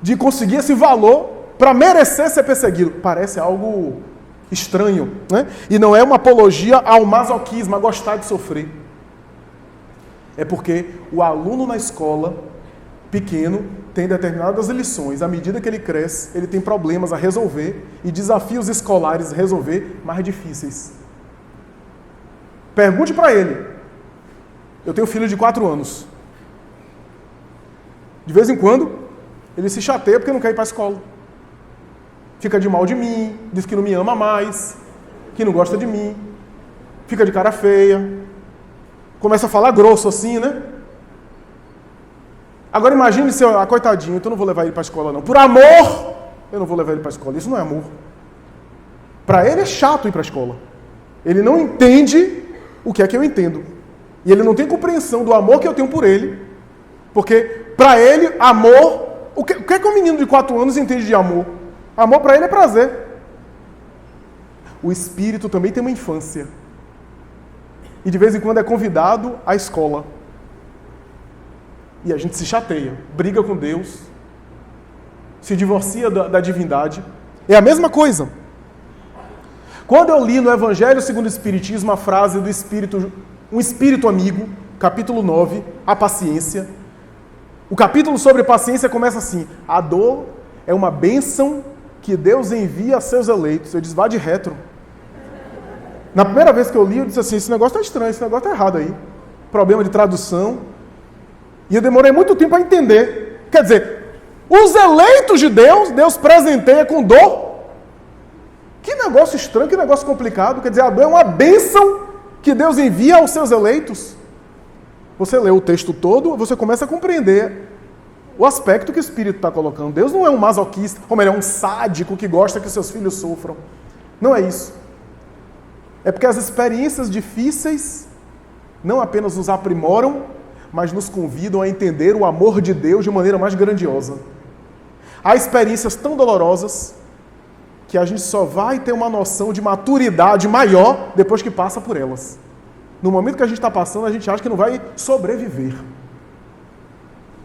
de conseguir esse valor para merecer ser perseguido. Parece algo estranho, né? E não é uma apologia ao masoquismo, a gostar de sofrer. É porque o aluno na escola, pequeno, tem determinadas lições. À medida que ele cresce, ele tem problemas a resolver e desafios escolares a resolver mais difíceis. Pergunte para ele. Eu tenho um filho de 4 anos. De vez em quando, ele se chateia porque não quer ir para a escola. Fica de mal de mim, diz que não me ama mais, que não gosta de mim, fica de cara feia, começa a falar grosso assim, né? Agora imagine se, coitadinho, então eu não vou levar ele para a escola não. Por amor, eu não vou levar ele para a escola. Isso não é amor. Para ele é chato ir para a escola. Ele não entende o que é que eu entendo. E ele não tem compreensão do amor que eu tenho por ele. Porque, para ele, amor... O que é que um menino de 4 anos entende de amor? Amor para ele é prazer. O espírito também tem uma infância. E de vez em quando é convidado à escola. E a gente se chateia, briga com Deus, se divorcia da divindade. É a mesma coisa. Quando eu li no Evangelho segundo o Espiritismo a frase do Espírito, um Espírito amigo, capítulo 9, a paciência. O capítulo sobre paciência começa assim: a dor é uma bênção que Deus envia a seus eleitos. Eu disse, vá de retro. Na primeira vez que eu li, eu disse assim, esse negócio está estranho, esse negócio está errado aí. Problema de tradução. E eu demorei muito tempo a entender. Quer dizer, os eleitos de Deus, Deus presenteia com dor. Que negócio estranho, que negócio complicado. Quer dizer, a dor é uma bênção que Deus envia aos seus eleitos. Você lê o texto todo, você começa a compreender o aspecto que o Espírito está colocando. Deus não é um masoquista, como ele é um sádico que gosta que seus filhos sofram. Não é isso. É porque as experiências difíceis não apenas nos aprimoram, mas nos convidam a entender o amor de Deus de maneira mais grandiosa. Há experiências tão dolorosas que a gente só vai ter uma noção de maturidade maior depois que passa por elas. No momento que a gente está passando, a gente acha que não vai sobreviver.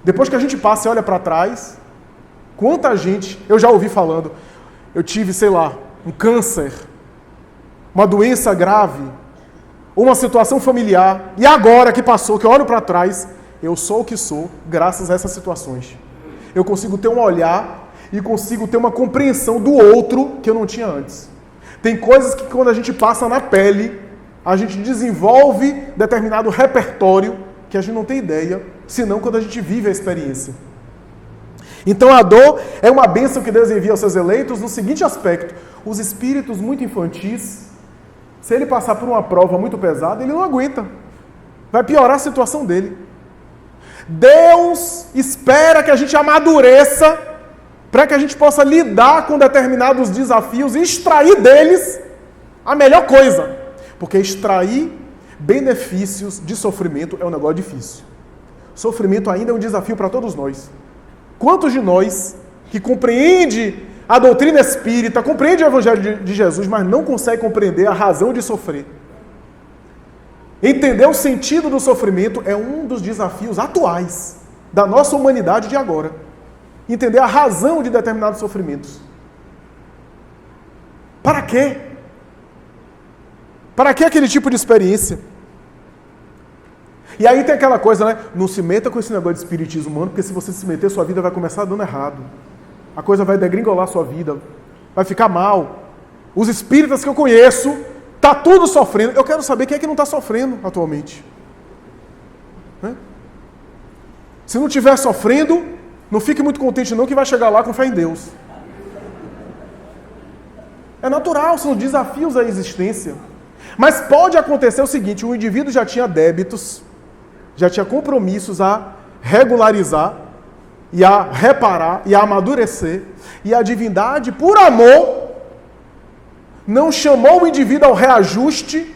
Depois que a gente passa e olha para trás, quanta gente eu já ouvi falando, eu tive, sei lá, um câncer, uma doença grave, uma situação familiar, e agora que passou, que eu olho para trás, eu sou o que sou, graças a essas situações. Eu consigo ter um olhar e consigo ter uma compreensão do outro que eu não tinha antes. Tem coisas que quando a gente passa na pele, a gente desenvolve determinado repertório que a gente não tem ideia, senão quando a gente vive a experiência. Então a dor é uma bênção que Deus envia aos seus eleitos no seguinte aspecto: os espíritos muito infantis, se ele passar por uma prova muito pesada, ele não aguenta. Vai piorar a situação dele. Deus espera que a gente amadureça para que a gente possa lidar com determinados desafios e extrair deles a melhor coisa. Porque extrair benefícios de sofrimento é um negócio difícil. Sofrimento ainda é um desafio para todos nós. Quantos de nós que compreende a doutrina espírita, compreende o Evangelho de Jesus, mas não consegue compreender a razão de sofrer? Entender o sentido do sofrimento é um dos desafios atuais da nossa humanidade de agora. Entender a razão de determinados sofrimentos. Para quê? Para que aquele tipo de experiência? E aí tem aquela coisa, né? Não se meta com esse negócio de espiritismo humano, porque se você se meter, sua vida vai começar dando errado. A coisa vai degringolar sua vida, vai ficar mal. Os espíritas que eu conheço, tá tudo sofrendo. Eu quero saber quem é que não está sofrendo atualmente. Né? Se não estiver sofrendo, não fique muito contente não, que vai chegar lá com fé em Deus. É natural, são desafios à existência. Mas pode acontecer o seguinte: o indivíduo já tinha débitos, já tinha compromissos a regularizar, e a reparar, e a amadurecer, e a divindade, por amor, não chamou o indivíduo ao reajuste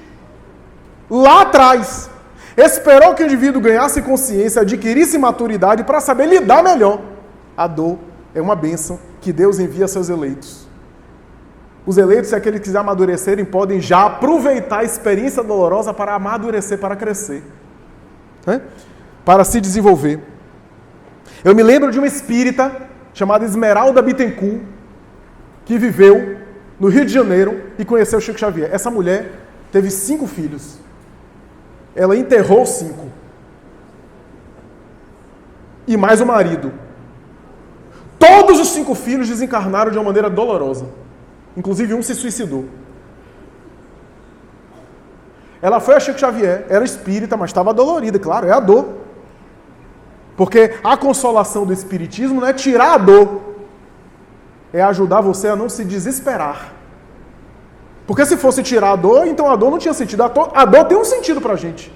lá atrás. Esperou que o indivíduo ganhasse consciência, adquirisse maturidade para saber lidar melhor. A dor é uma bênção que Deus envia a seus eleitos. Os eleitos, se aqueles que quiserem amadurecerem, podem já aproveitar a experiência dolorosa para amadurecer, para crescer, né? Para se desenvolver. Eu me lembro de uma espírita chamada Esmeralda Bittencourt, que viveu no Rio de Janeiro e conheceu Chico Xavier. Essa mulher teve 5 filhos. Ela enterrou 5. E mais o marido. Todos os 5 filhos desencarnaram de uma maneira dolorosa. Inclusive um se suicidou. Ela foi a Chico Xavier, era espírita, mas estava dolorida, claro, é a dor. Porque a consolação do espiritismo não é tirar a dor, é ajudar você a não se desesperar. Porque se fosse tirar a dor, então a dor não tinha sentido. A dor tem um sentido pra gente.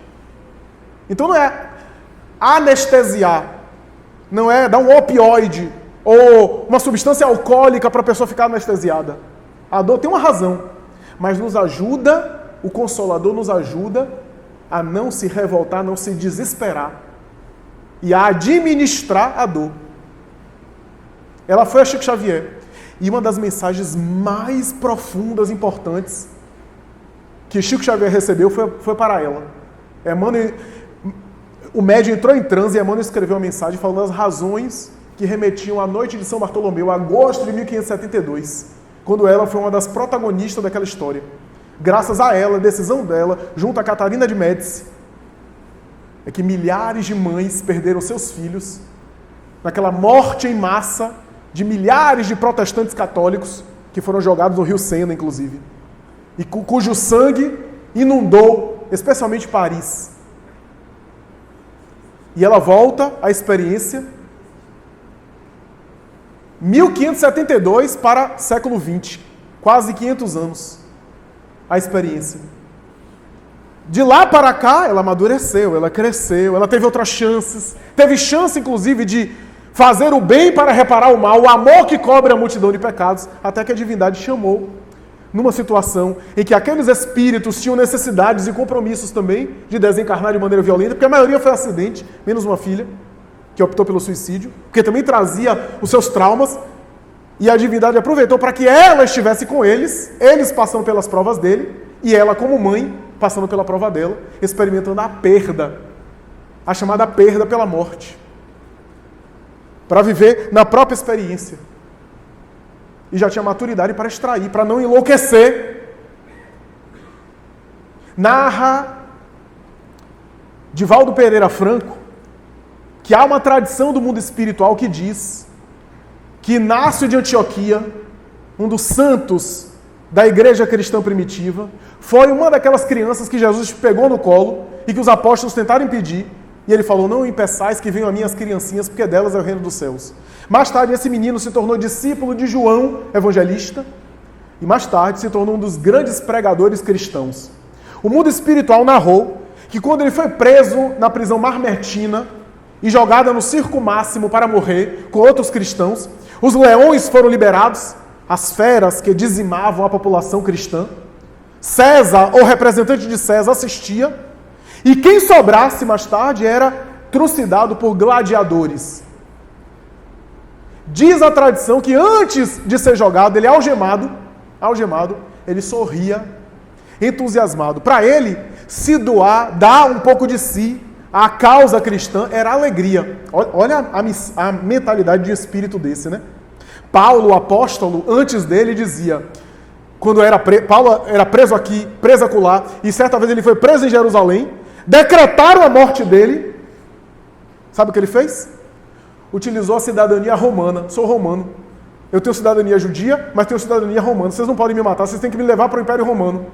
Então não é anestesiar, não é dar um opioide ou uma substância alcoólica para a pessoa ficar anestesiada. A dor tem uma razão, mas nos ajuda, o Consolador nos ajuda a não se revoltar, a não se desesperar e a administrar a dor. Ela foi a Chico Xavier. E uma das mensagens mais profundas, importantes, que Chico Xavier recebeu foi para ela. O médium entrou em transe e Emmanuel escreveu uma mensagem falando das razões que remetiam à noite de São Bartolomeu, agosto de 1572, quando ela foi uma das protagonistas daquela história. Graças a ela, a decisão dela, junto a Catarina de Médici, é que milhares de mães perderam seus filhos naquela morte em massa de milhares de protestantes católicos que foram jogados no Rio Sena, inclusive, e cujo sangue inundou, especialmente Paris. E ela volta à experiência 1572 para século XX, quase 500 anos, a experiência. De lá para cá, ela amadureceu, ela cresceu, ela teve outras chances, teve chance, inclusive, de fazer o bem para reparar o mal, o amor que cobre a multidão de pecados, até que a divindade chamou, numa situação em que aqueles espíritos tinham necessidades e compromissos também de desencarnar de maneira violenta, porque a maioria foi acidente, menos uma filha, que optou pelo suicídio, porque também trazia os seus traumas, e a divindade aproveitou para que ela estivesse com eles passando pelas provas dele, e ela como mãe, passando pela prova dela, experimentando a perda, a chamada perda pela morte, para viver na própria experiência. E já tinha maturidade para extrair, para não enlouquecer. Narra Divaldo Pereira Franco que há uma tradição do mundo espiritual que diz que Inácio de Antioquia, um dos santos da igreja cristã primitiva, foi uma daquelas crianças que Jesus pegou no colo e que os apóstolos tentaram impedir. E ele falou, não impeçais que venham a mim as criancinhas, porque delas é o reino dos céus. Mais tarde, esse menino se tornou discípulo de João Evangelista e mais tarde se tornou um dos grandes pregadores cristãos. O mundo espiritual narrou que quando ele foi preso na prisão Marmertina e jogado no circo máximo para morrer com outros cristãos, os leões foram liberados, as feras que dizimavam a população cristã. César, ou representante de César, assistia, e quem sobrasse mais tarde era trucidado por gladiadores. Diz a tradição que antes de ser jogado, ele algemado, ele sorria, entusiasmado. Para ele, se doar, dar um pouco de si à causa cristã, era alegria. Olha a mentalidade de espírito desse, né? Paulo, o apóstolo, antes dele dizia, quando Paulo era preso aqui, preso acolá, e certa vez ele foi preso em Jerusalém, decretaram a morte dele. Sabe o que ele fez? Utilizou a cidadania romana. Sou romano. Eu tenho cidadania judia, mas tenho cidadania romana. Vocês não podem me matar, vocês têm que me levar para o Império Romano.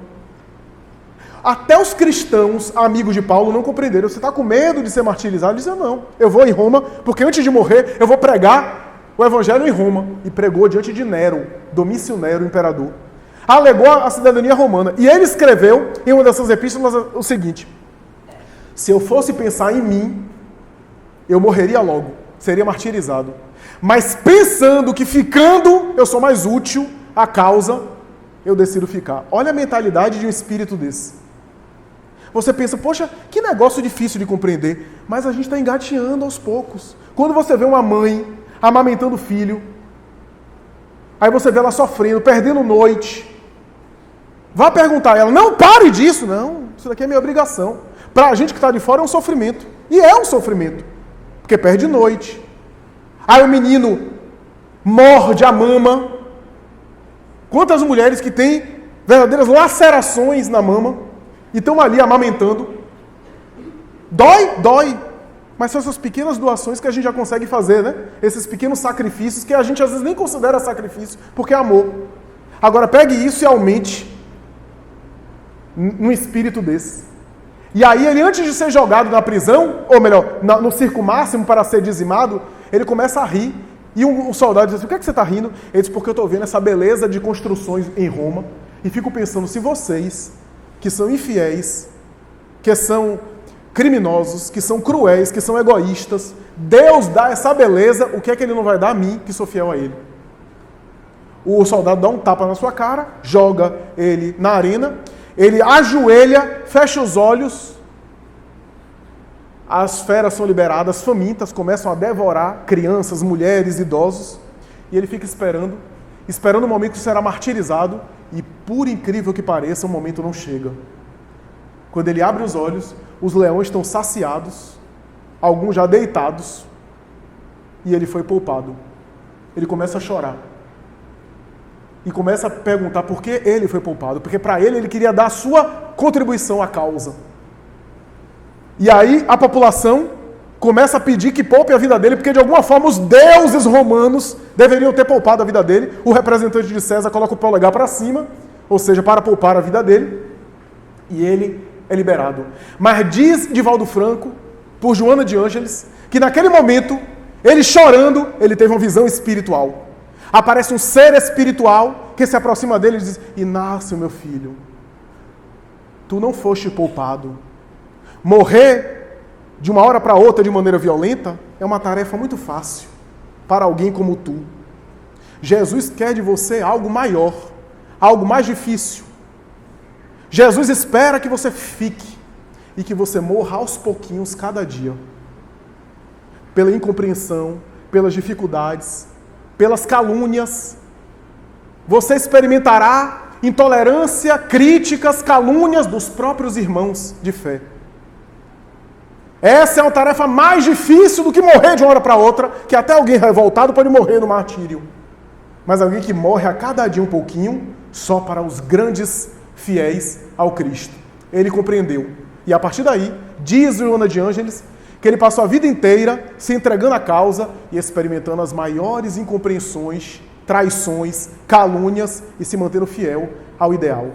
Até os cristãos, amigos de Paulo, não compreenderam. Você está com medo de ser martirizado? Ele dizia, não, eu vou em Roma, porque antes de morrer, eu vou pregar o evangelho em Roma. E pregou diante de Nero, Domício Nero, o imperador. Alegou a cidadania romana. E ele escreveu, em uma dessas epístolas, o seguinte: se eu fosse pensar em mim, eu morreria logo, seria martirizado. Mas pensando que ficando eu sou mais útil à causa, eu decido ficar. Olha a mentalidade de um espírito desse. Você pensa, poxa, que negócio difícil de compreender. Mas a gente está engateando aos poucos. Quando você vê uma mãe amamentando o filho, aí você vê ela sofrendo, perdendo noite, vá perguntar a ela, não, pare disso. Não, isso daqui é minha obrigação. Para a gente que está de fora é um sofrimento. E é um sofrimento. Porque perde noite. Aí o menino morde a mama. Quantas mulheres que têm verdadeiras lacerações na mama e estão ali amamentando. Dói? Dói. Mas são essas pequenas doações que a gente já consegue fazer, né? Esses pequenos sacrifícios que a gente às vezes nem considera sacrifício, porque é amor. Agora pegue isso e aumente num espírito desse. E aí ele, antes de ser jogado na prisão, ou melhor, no circo máximo para ser dizimado, ele começa a rir. E um soldado diz assim, por que você está rindo? Ele diz, porque eu estou vendo essa beleza de construções em Roma e fico pensando, se vocês, que são infiéis, que são criminosos, que são cruéis, que são egoístas, Deus dá essa beleza, o que é que ele não vai dar a mim, que sou fiel a ele? O soldado dá um tapa na sua cara, joga ele na arena, ele ajoelha, fecha os olhos, as feras são liberadas, famintas, começam a devorar crianças, mulheres, idosos, e ele fica esperando o momento que será martirizado, e por incrível que pareça, o momento não chega. Quando ele abre os olhos, os leões estão saciados, alguns já deitados, e ele foi poupado. Ele começa a chorar. E começa a perguntar por que ele foi poupado. Porque para ele queria dar a sua contribuição à causa. E aí a população começa a pedir que poupe a vida dele, porque de alguma forma os deuses romanos deveriam ter poupado a vida dele. O representante de César coloca o polegar para cima, ou seja, para poupar a vida dele. E ele é liberado. Mas diz Divaldo Franco, por Joana de Ângeles, que naquele momento, ele chorando, ele teve uma visão espiritual. Aparece um ser espiritual que se aproxima dele e diz, Inácio, meu filho, tu não foste poupado. Morrer de uma hora para outra de maneira violenta é uma tarefa muito fácil para alguém como tu. Jesus quer de você algo maior, algo mais difícil. Jesus espera que você fique e que você morra aos pouquinhos cada dia. Pela incompreensão, pelas dificuldades, pelas calúnias. Você experimentará intolerância, críticas, calúnias dos próprios irmãos de fé. Essa é uma tarefa mais difícil do que morrer de uma hora para outra, que até alguém revoltado pode morrer no martírio. Mas alguém que morre a cada dia um pouquinho, só para os grandes fiéis ao Cristo. Ele compreendeu. E a partir daí, diz Joana de Ângeles, que ele passou a vida inteira se entregando à causa e experimentando as maiores incompreensões, traições, calúnias e se mantendo fiel ao ideal.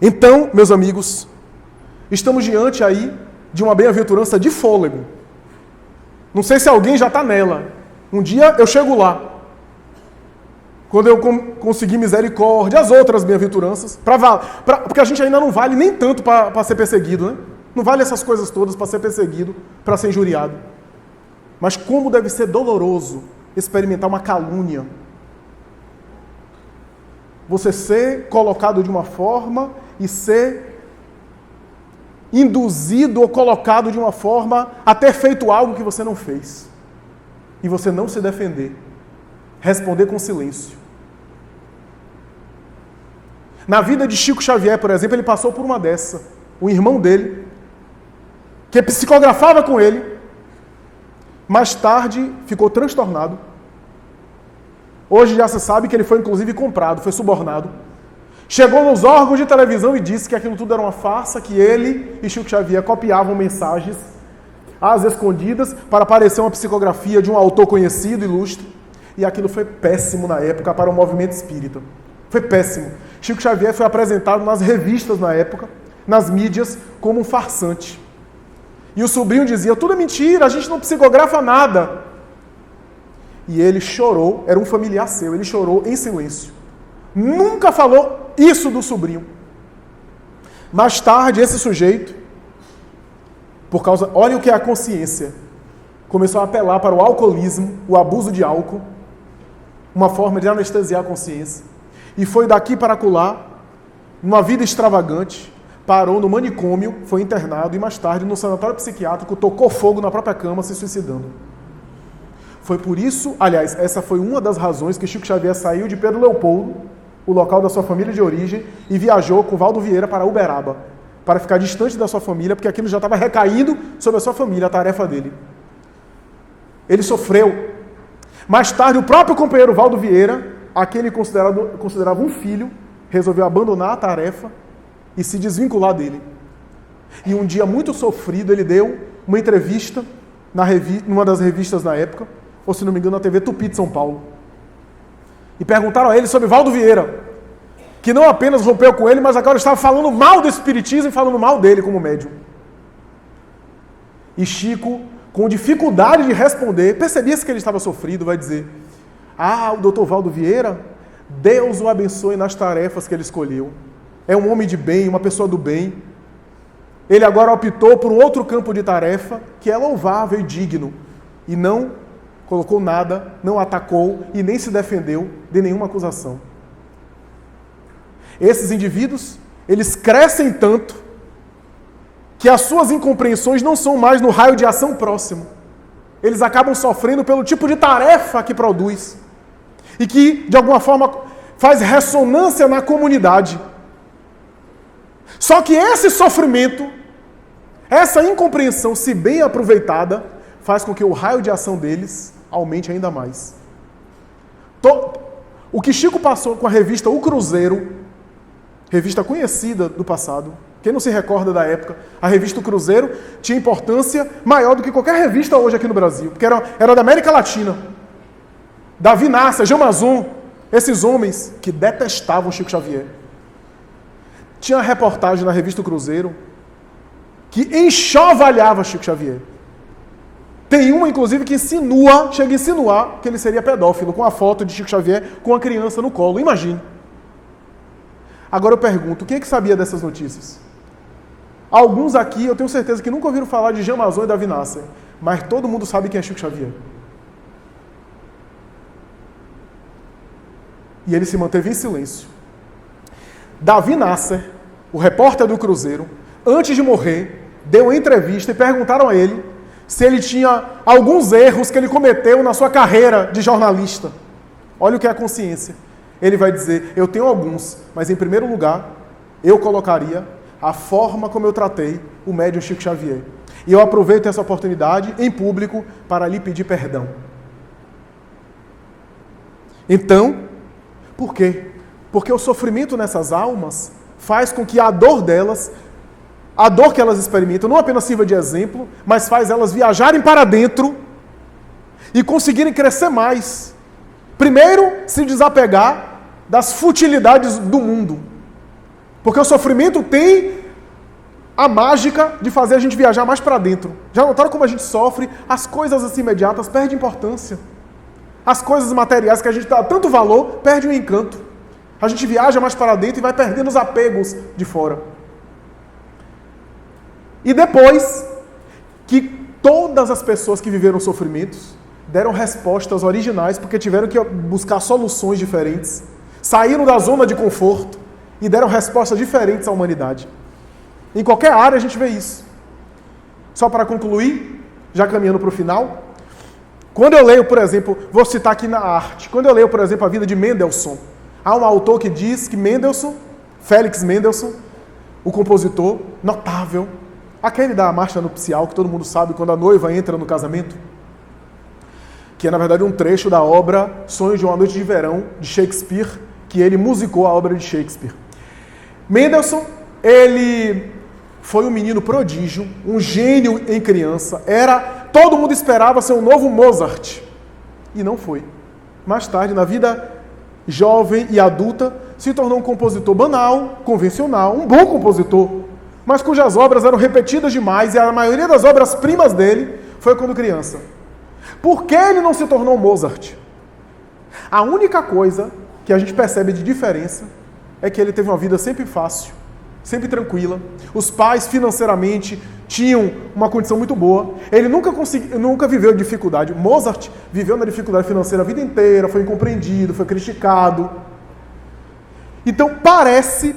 Então, meus amigos, estamos diante aí de uma bem-aventurança de fôlego. Não sei se alguém já está nela. Um dia eu chego lá. Quando eu conseguir misericórdia, as outras bem-aventuranças, porque a gente ainda não vale nem tanto para ser perseguido, né? Não vale essas coisas todas para ser perseguido, para ser injuriado. Mas como deve ser doloroso experimentar uma calúnia. Você ser colocado de uma forma e ser induzido ou colocado de uma forma a ter feito algo que você não fez. E você não se defender. Responder com silêncio. Na vida de Chico Xavier, por exemplo, ele passou por uma dessa. O irmão dele, que psicografava com ele, mais tarde ficou transtornado. Hoje já se sabe que ele foi inclusive comprado, foi subornado. Chegou nos órgãos de televisão e disse que aquilo tudo era uma farsa, que ele e Chico Xavier copiavam mensagens às escondidas para aparecer uma psicografia de um autor conhecido, ilustre. E aquilo foi péssimo na época para o movimento espírita. Foi péssimo. Chico Xavier foi apresentado nas revistas na época, nas mídias, como um farsante. E o sobrinho dizia, tudo é mentira, a gente não psicografa nada. E ele chorou, era um familiar seu, ele chorou em silêncio. Nunca falou isso do sobrinho. Mais tarde, esse sujeito, olha o que é a consciência, começou a apelar para o alcoolismo, o abuso de álcool, uma forma de anestesiar a consciência. E foi daqui para acolá, numa vida extravagante, parou no manicômio, foi internado e mais tarde no sanatório psiquiátrico tocou fogo na própria cama, se suicidando. Foi por isso, aliás, essa foi uma das razões que Chico Xavier saiu de Pedro Leopoldo, o local da sua família de origem, e viajou com Valdo Vieira para Uberaba, para ficar distante da sua família, porque aquilo já estava recaindo sobre a sua família, a tarefa dele. Ele sofreu. Mais tarde, o próprio companheiro Valdo Vieira, a quem ele considerava um filho, resolveu abandonar a tarefa e se desvincular dele. E um dia muito sofrido, ele deu uma entrevista numa das revistas na época, ou se não me engano, na TV Tupi de São Paulo. E perguntaram a ele sobre Valdo Vieira, que não apenas rompeu com ele, mas agora estava falando mal do espiritismo e falando mal dele como médium. E Chico, com dificuldade de responder, percebia-se que ele estava sofrido, vai dizer, o doutor Valdo Vieira, Deus o abençoe nas tarefas que ele escolheu. É um homem de bem, uma pessoa do bem. Ele agora optou por um outro campo de tarefa que é louvável e digno. E não colocou nada, não atacou e nem se defendeu de nenhuma acusação. Esses indivíduos, eles crescem tanto que as suas incompreensões não são mais no raio de ação próximo. Eles acabam sofrendo pelo tipo de tarefa que produz e que, de alguma forma, faz ressonância na comunidade. Só que esse sofrimento, essa incompreensão, se bem aproveitada, faz com que o raio de ação deles aumente ainda mais. O que Chico passou com a revista O Cruzeiro, revista conhecida do passado, quem não se recorda da época, a revista O Cruzeiro tinha importância maior do que qualquer revista hoje aqui no Brasil, porque era da América Latina. Davi Nasser, Jean Mazon, esses homens que detestavam Chico Xavier. Tinha uma reportagem na revista O Cruzeiro que enxovalhava Chico Xavier. Tem uma, inclusive, que chega a insinuar que ele seria pedófilo, com a foto de Chico Xavier com a criança no colo. Imagine. Agora eu pergunto, quem é que sabia dessas notícias? Alguns aqui, eu tenho certeza que nunca ouviram falar de Jean Mazon e Davi Nasser, mas todo mundo sabe quem é Chico Xavier. E ele se manteve em silêncio. Davi Nasser, o repórter do Cruzeiro, antes de morrer, deu uma entrevista e perguntaram a ele se ele tinha alguns erros que ele cometeu na sua carreira de jornalista. Olha o que é a consciência. Ele vai dizer, eu tenho alguns, mas em primeiro lugar, eu colocaria a forma como eu tratei o médium Chico Xavier. E eu aproveito essa oportunidade, em público, para lhe pedir perdão. Então, por quê? Porque o sofrimento nessas almas faz com que a dor delas a dor que elas experimentam não apenas sirva de exemplo, mas faz elas viajarem para dentro e conseguirem crescer mais. Primeiro, se desapegar das futilidades do mundo. Porque o sofrimento tem a mágica de fazer a gente viajar mais para dentro. Já notaram como a gente sofre? As coisas assim imediatas perdem importância. As coisas materiais que a gente dá tanto valor, perdem o encanto. A gente viaja mais para dentro e vai perdendo os apegos de fora. E depois que todas as pessoas que viveram sofrimentos deram respostas originais, porque tiveram que buscar soluções diferentes, saíram da zona de conforto e deram respostas diferentes à humanidade. Em qualquer área a gente vê isso. Só para concluir, já caminhando para o final, quando eu leio, por exemplo, vou citar aqui na arte, quando eu leio, por exemplo, a vida de Mendelssohn, há um autor que diz que Mendelssohn, Felix Mendelssohn, o compositor notável, aquele da marcha nupcial que todo mundo sabe quando a noiva entra no casamento, que é na verdade um trecho da obra Sonhos de uma Noite de Verão, de Shakespeare, que ele musicou a obra de Shakespeare. Mendelssohn, ele foi um menino prodígio, um gênio em criança, todo mundo esperava ser um novo Mozart, e não foi. Mais tarde, na vida jovem e adulta, se tornou um compositor banal, convencional, um bom compositor, mas cujas obras eram repetidas demais, e a maioria das obras-primas dele foi quando criança. Por que ele não se tornou Mozart? A única coisa que a gente percebe de diferença é que ele teve uma vida sempre fácil, sempre tranquila. Os pais, financeiramente, tinham uma condição muito boa. Ele nunca viveu dificuldade. Mozart viveu na dificuldade financeira a vida inteira, foi incompreendido, foi criticado. Então, parece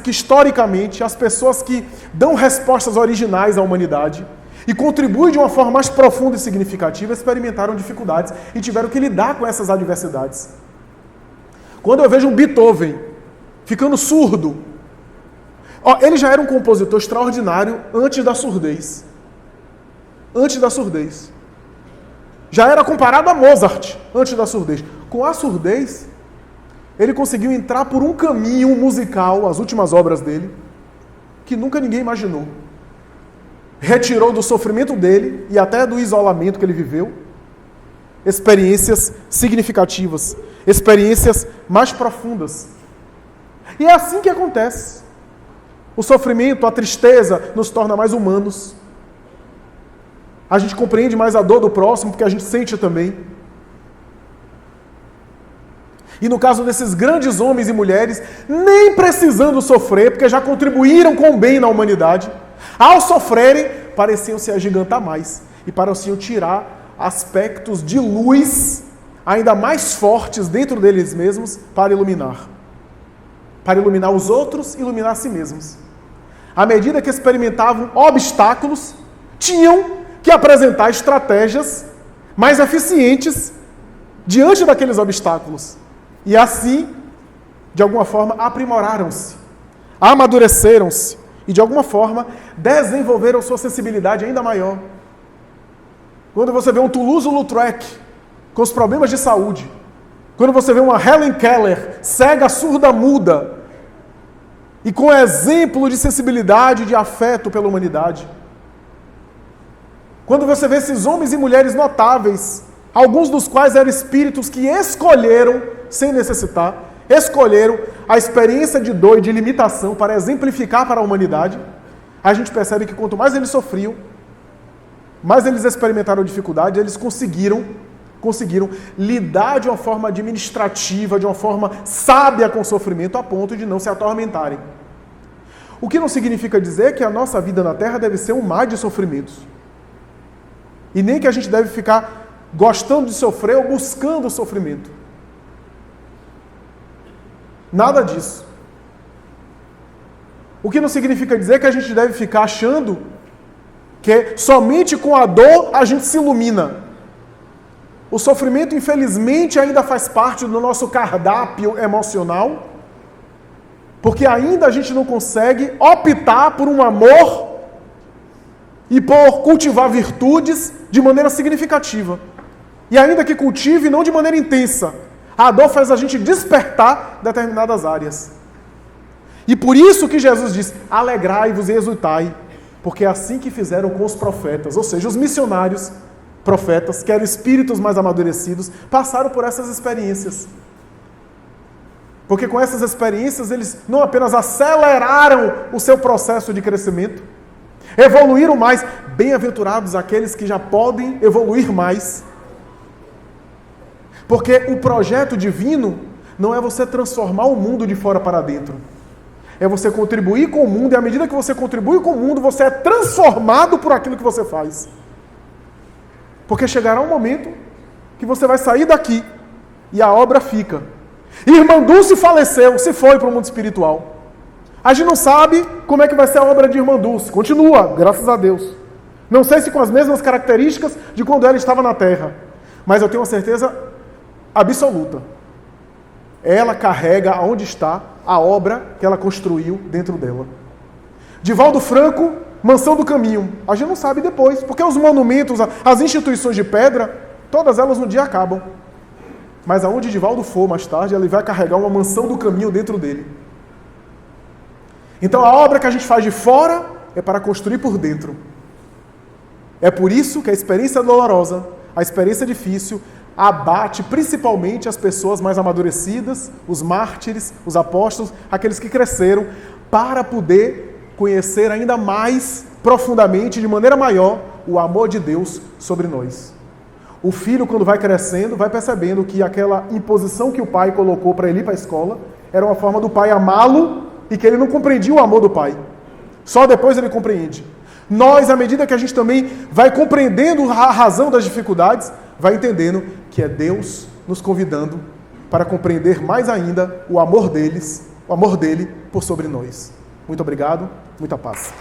que, historicamente, as pessoas que dão respostas originais à humanidade e contribuem de uma forma mais profunda e significativa experimentaram dificuldades e tiveram que lidar com essas adversidades. Quando eu vejo um Beethoven ficando surdo, ele já era um compositor extraordinário antes da surdez. Antes da surdez. Já era comparado a Mozart antes da surdez. Com a surdez, ele conseguiu entrar por um caminho musical, as últimas obras dele, que nunca ninguém imaginou. Retirou do sofrimento dele e até do isolamento que ele viveu experiências significativas, experiências mais profundas. E é assim que acontece. O sofrimento, a tristeza nos torna mais humanos. A gente compreende mais a dor do próximo porque a gente sente também. E no caso desses grandes homens e mulheres, nem precisando sofrer, porque já contribuíram com o bem na humanidade, ao sofrerem, pareciam se agigantar mais e pareciam tirar aspectos de luz ainda mais fortes dentro deles mesmos para iluminar. Para iluminar os outros e iluminar a si mesmos. À medida que experimentavam obstáculos, tinham que apresentar estratégias mais eficientes diante daqueles obstáculos. E assim, de alguma forma, aprimoraram-se, amadureceram-se e, de alguma forma, desenvolveram sua sensibilidade ainda maior. Quando você vê um Toulouse-Lautrec com os problemas de saúde, quando você vê uma Helen Keller cega, surda, muda, e com exemplo de sensibilidade e de afeto pela humanidade, quando você vê esses homens e mulheres notáveis, alguns dos quais eram espíritos que escolheram, sem necessitar, escolheram a experiência de dor e de limitação para exemplificar para a humanidade, a gente percebe que quanto mais eles sofriam, mais eles experimentaram dificuldade, eles conseguiram lidar de uma forma administrativa, de uma forma sábia com o sofrimento, a ponto de não se atormentarem. O que não significa dizer que a nossa vida na Terra deve ser um mar de sofrimentos. E nem que a gente deve ficar gostando de sofrer ou buscando o sofrimento. Nada disso. O que não significa dizer que a gente deve ficar achando que somente com a dor a gente se ilumina. O sofrimento, infelizmente, ainda faz parte do nosso cardápio emocional, porque ainda a gente não consegue optar por um amor e por cultivar virtudes de maneira significativa. E ainda que cultive, não de maneira intensa. A dor faz a gente despertar determinadas áreas. E por isso que Jesus diz, alegrai-vos e exultai, porque é assim que fizeram com os profetas, ou seja, os missionários profetas, que eram espíritos mais amadurecidos, passaram por essas experiências. Porque com essas experiências eles não apenas aceleraram o seu processo de crescimento, evoluíram mais, bem-aventurados aqueles que já podem evoluir mais. Porque o projeto divino não é você transformar o mundo de fora para dentro. É você contribuir com o mundo, e à medida que você contribui com o mundo, você é transformado por aquilo que você faz. Porque chegará um momento que você vai sair daqui e a obra fica. Irmã Dulce faleceu, se foi para o mundo espiritual. A gente não sabe como é que vai ser a obra de Irmã Dulce. Continua, graças a Deus. Não sei se com as mesmas características de quando ela estava na Terra. Mas eu tenho uma certeza absoluta. Ela carrega aonde está a obra que ela construiu dentro dela. Divaldo Franco, Mansão do Caminho. A gente não sabe depois, porque os monumentos, as instituições de pedra, todas elas um dia acabam. Mas aonde Divaldo for mais tarde, ele vai carregar uma mansão do caminho dentro dele. Então a obra que a gente faz de fora é para construir por dentro. É por isso que a experiência dolorosa, a experiência difícil, abate principalmente as pessoas mais amadurecidas, os mártires, os apóstolos, aqueles que cresceram, para poder conhecer ainda mais profundamente, de maneira maior, o amor de Deus sobre nós. O filho, quando vai crescendo, vai percebendo que aquela imposição que o pai colocou para ele ir para a escola era uma forma do pai amá-lo e que ele não compreendia o amor do pai. Só depois ele compreende. Nós, à medida que a gente também vai compreendendo a razão das dificuldades, vai entendendo que é Deus nos convidando para compreender mais ainda o amor deles, o amor dele por sobre nós. Muito obrigado, muita paz.